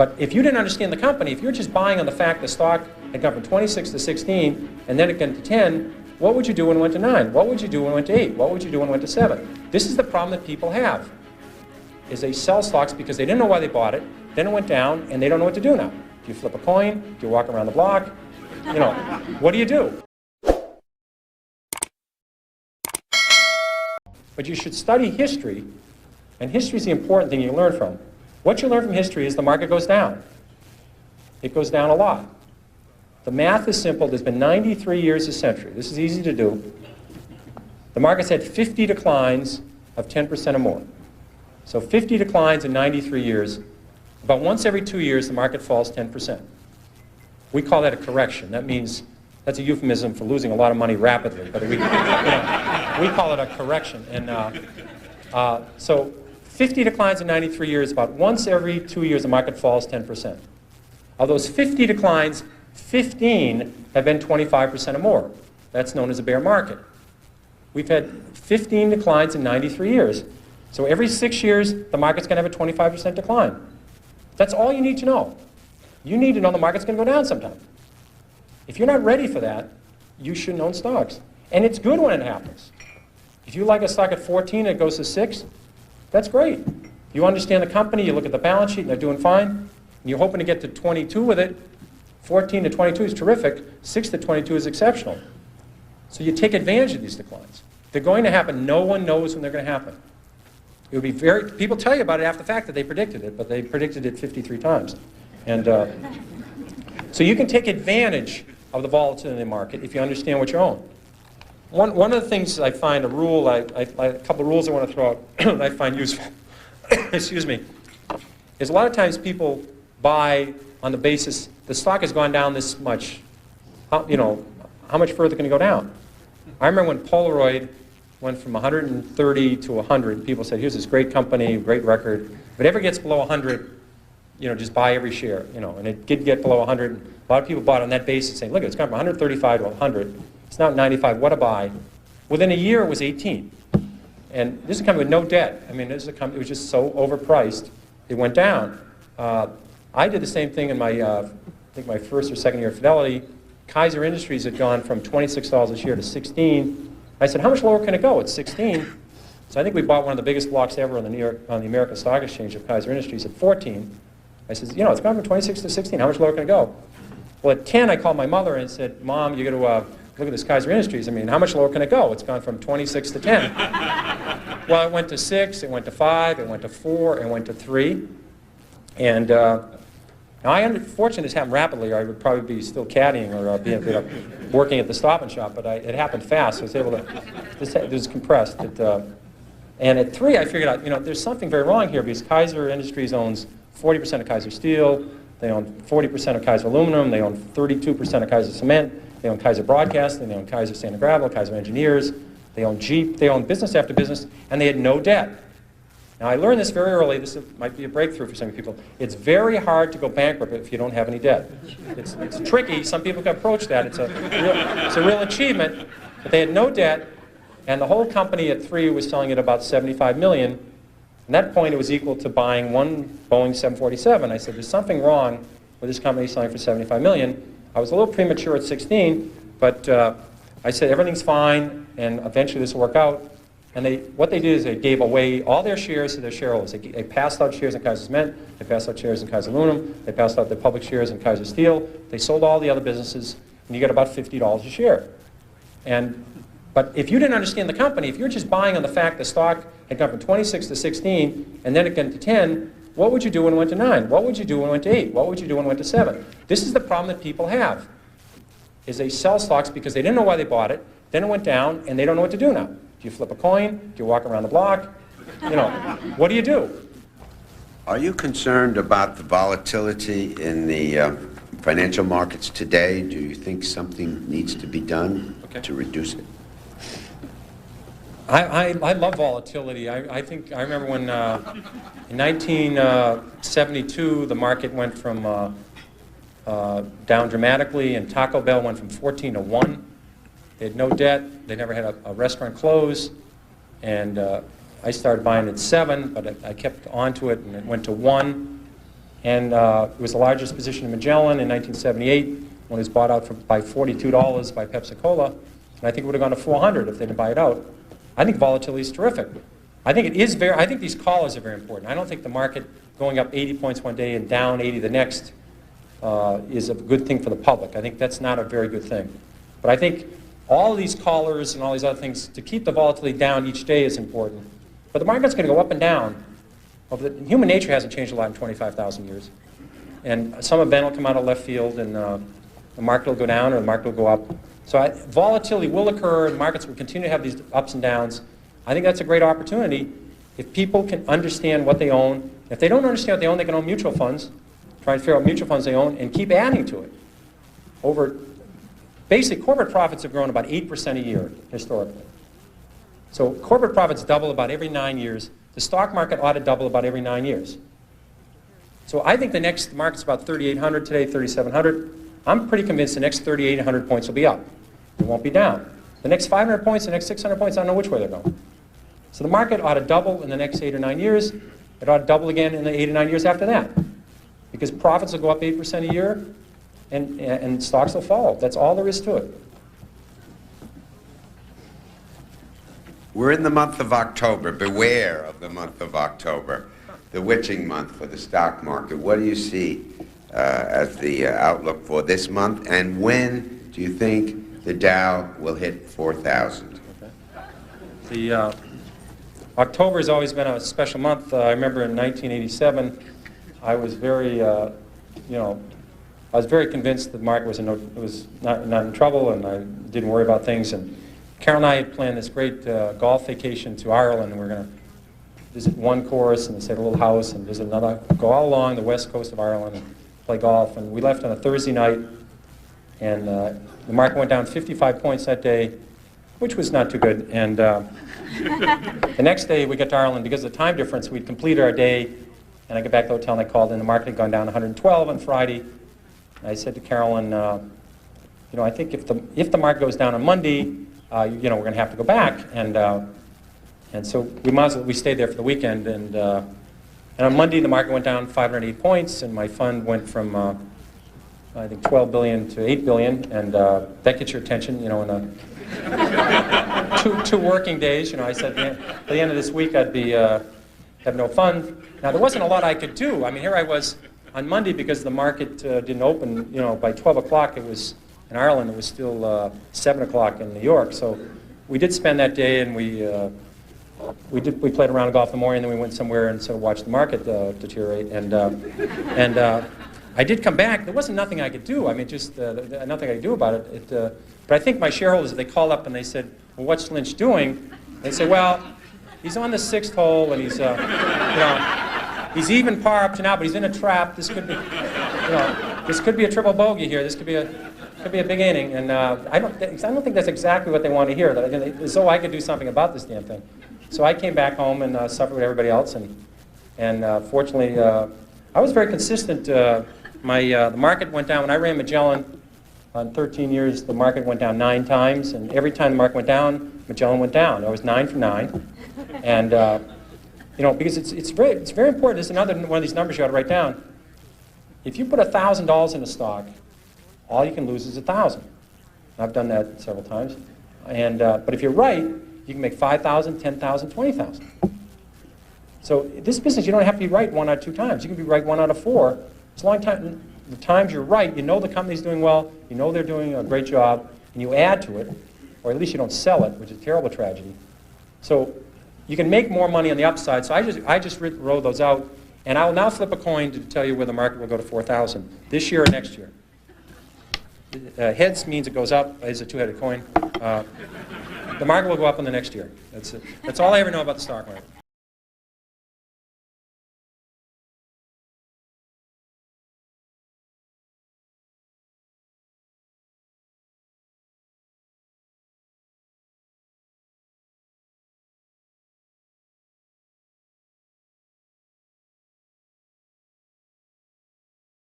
But if you didn't understand the company, if you're just buying on the fact the stock had gone from 26 to 16, and then it went to 10, what would you do when it went to 9? What would you do when it went to 8? What would you do when it went to 7? This is the problem that people have, is they sell stocks because they didn't know why they bought it, then it went down, and they don't know what to do now. Do you flip a coin? Do you walk around the block? You know, what do you do? But you should study history, and history is the important thing you learn from. What you learn from history is the market goes down. It goes down a lot. The math is simple. There's been 93 years a century. This is easy to do. The market's had 50 declines of 10% or more. So 50 declines in 93 years. About once every 2 years, the market falls 10%. We call that a correction. That means, that's a euphemism for losing a lot of money rapidly. But we call it a correction. And so 50 declines in 93 years, about once every 2 years, the market falls 10%. Of those 50 declines, 15 have been 25% or more. That's known as a bear market. We've had 15 declines in 93 years. So every 6 years, the market's going to have a 25% decline. That's all you need to know. You need to know the market's going to go down sometime. If you're not ready for that, you shouldn't own stocks. And it's good when it happens. If you like a stock at 14 and it goes to 6, that's great. You understand the company, you look at the balance sheet and they're doing fine, and you're hoping to get to 22 with it. 14 to 22 is terrific. 6 to 22 is exceptional. So you take advantage of these declines. They're going to happen. No one knows when they're going to happen. It would be very, people tell you about it after the fact that they predicted it, but they predicted it 53 times. And so you can take advantage of the volatility in the market if you understand what you own. One of the things I find, a rule, a couple of rules I want to throw out that I find useful, excuse me, is a lot of times people buy on the basis the stock has gone down this much, you know, how much further can it go down? I remember when Polaroid went from 130 to 100, people said, here's this great company, great record. If it ever gets below 100, you know, just buy every share, you know. And it did get below 100. A lot of people bought on that basis, saying, look, it's gone from 135 to 100. It's now 95. What a buy. Within a year, it was 18. And this is a company with no debt. I mean, this is a company, it was just so overpriced, it went down. I did the same thing in my, I think my first or second year at Fidelity. Kaiser Industries had gone from $26 a share to 16. I said, how much lower can it go? It's 16. So I think we bought one of the biggest blocks ever on the American Stock Exchange of Kaiser Industries at 14. I said, you know, it's gone from 26 to 16. How much lower can it go? Well, at 10, I called my mother and said, Mom, you got to look at this Kaiser Industries. I mean, how much lower can it go? It's gone from 26 to 10. Well, it went to 6, it went to 5, it went to 4, it went to 3. And now, fortunately, this happened rapidly, or I would probably be still caddying or working at the Stop and Shop, but it happened fast. So I was able to, it was compressed. And at 3, I figured out, you know, there's something very wrong here because Kaiser Industries owns 40% of Kaiser Steel, they own 40% of Kaiser Aluminum, they own 32% of Kaiser Cement, they own Kaiser Broadcasting, they own Kaiser Sand and Gravel, Kaiser Engineers, they own Jeep, they own business after business, and they had no debt. Now, I learned this very early. This might be a breakthrough for some people. It's very hard to go bankrupt if you don't have any debt. It's tricky. Some people can approach that. It's a real achievement. But they had no debt, and the whole company at 3 was selling at about $75 million. At that point, it was equal to buying one Boeing 747. I said, there's something wrong with this company selling for $75 million. I was a little premature at 16, but I said, everything's fine, and eventually this will work out. And what they did is they gave away all their shares to their shareholders. They passed out shares in Kaiser Cement, they passed out shares in Kaiser Aluminum, they passed out their public shares in Kaiser Steel, they sold all the other businesses, and you get about $50 a share. But if you didn't understand the company, if you're just buying on the fact the stock had gone from 26 to 16, and then it went to 10, what would you do when it went to 9? What would you do when it went to 8? What would you do when it went to 7? This is the problem that people have, is they sell stocks because they didn't know why they bought it, then it went down, and they don't know what to do now. Do you flip a coin? Do you walk around the block? You know, what do you do? Are you concerned about the volatility in the financial markets today? Do you think something needs to be done to reduce it? I love volatility. I remember when in 1972 the market went from down dramatically, and Taco Bell went from 14 to 1. They had no debt. They never had a restaurant close. And I started buying at 7, but I kept on to it, and it went to 1. And it was the largest position in Magellan in 1978 when it was bought out by $42 by Pepsi-Cola. And I think it would have gone to 400 if they didn't buy it out. I think volatility is terrific. I think I think these callers are very important. I don't think the market going up 80 points one day and down 80 the next is a good thing for the public. I think that's not a very good thing. But I think all these callers and all these other things, to keep the volatility down each day is important. But the market's going to go up and down. Human nature hasn't changed a lot in 25,000 years. And some event will come out of left field, and the market will go down or the market will go up. So volatility will occur, and markets will continue to have these ups and downs. I think that's a great opportunity if people can understand what they own. If they don't understand what they own, they can own mutual funds, try to figure out mutual funds they own, and keep adding to it. Basically, corporate profits have grown about 8% a year historically. So corporate profits double about every 9 years. The stock market ought to double about every 9 years. So I think the next market's about 3,800 today, 3,700. I'm pretty convinced the next 3,800 points will be up. It won't be down. The next 500 points, the next 600 points, I don't know which way they're going. So the market ought to double in the next 8 or 9 years. It ought to double again in the 8 or 9 years after that. Because profits will go up 8% a year, and stocks will fall. That's all there is to it. We're in the month of October. Beware of the month of October, the witching month for the stock market. What do you see as the outlook for this month? And when do you think the Dow will hit 4,000? Okay. October has always been a special month. I remember in 1987, I was very, I was very convinced that the market was not in trouble, and I didn't worry about things. And Carol and I had planned this great golf vacation to Ireland, and we were going to visit one course and stay at a little house and visit another, go all along the west coast of Ireland and play golf. And we left on a Thursday night, and the market went down 55 points that day, which was not too good. And the next day we got to Ireland, because of the time difference, we'd completed our day, and I got back to the hotel and I called in. The market had gone down 112 on Friday. And I said to Carolyn, I think if the market goes down on Monday, we're going to have to go back, and so we stayed there for the weekend, and on Monday the market went down 508 points, and my fund went from I think 12 billion to 8 billion, and that gets your attention, in two working days. I said at the end of this week I'd be have no fun. Now there wasn't a lot I could do. I mean, here I was on Monday, because the market didn't open. By 12 o'clock it was. In Ireland, it was still 7 o'clock in New York. So we did spend that day, and we played around golf in the morning, and then we went somewhere and sort of watched the market deteriorate. And I did come back. There wasn't nothing I could do. I mean, just nothing I could do about it. But I think my shareholders, they called up and they said, "Well, what's Lynch doing?" They said, "Well, he's on the 6th hole, and he's even par up to now, but he's in a trap. This could be, this could be a triple bogey here. This could be a big inning." And I don't think that's exactly what they want to hear. As though I could do something about this damn thing. So I came back home and suffered with everybody else. And fortunately, I was very consistent. The market went down when I ran Magellan. On 13 years, the market went down 9 times, and every time the market went down, Magellan went down. I was 9 for 9, and because it's very important. This is another one of these numbers you ought to write down. If you put $1,000 in a stock, all you can lose is 1,000. I've done that several times. And but if you're right, you can make 5,000, 10,000, 20,000. So this business, you don't have to be right 1 out of 2 times. You can be right 1 out of 4. As long as the times you're right, you know the company's doing well, you know they're doing a great job, and you add to it, or at least you don't sell it, which is a terrible tragedy. So you can make more money on the upside. So I just wrote those out, and I will now flip a coin to tell you where the market will go to 4,000 this year or next year. Heads means it goes up. It's a 2-headed coin. The market will go up in the next year. That's all I ever know about the stock market.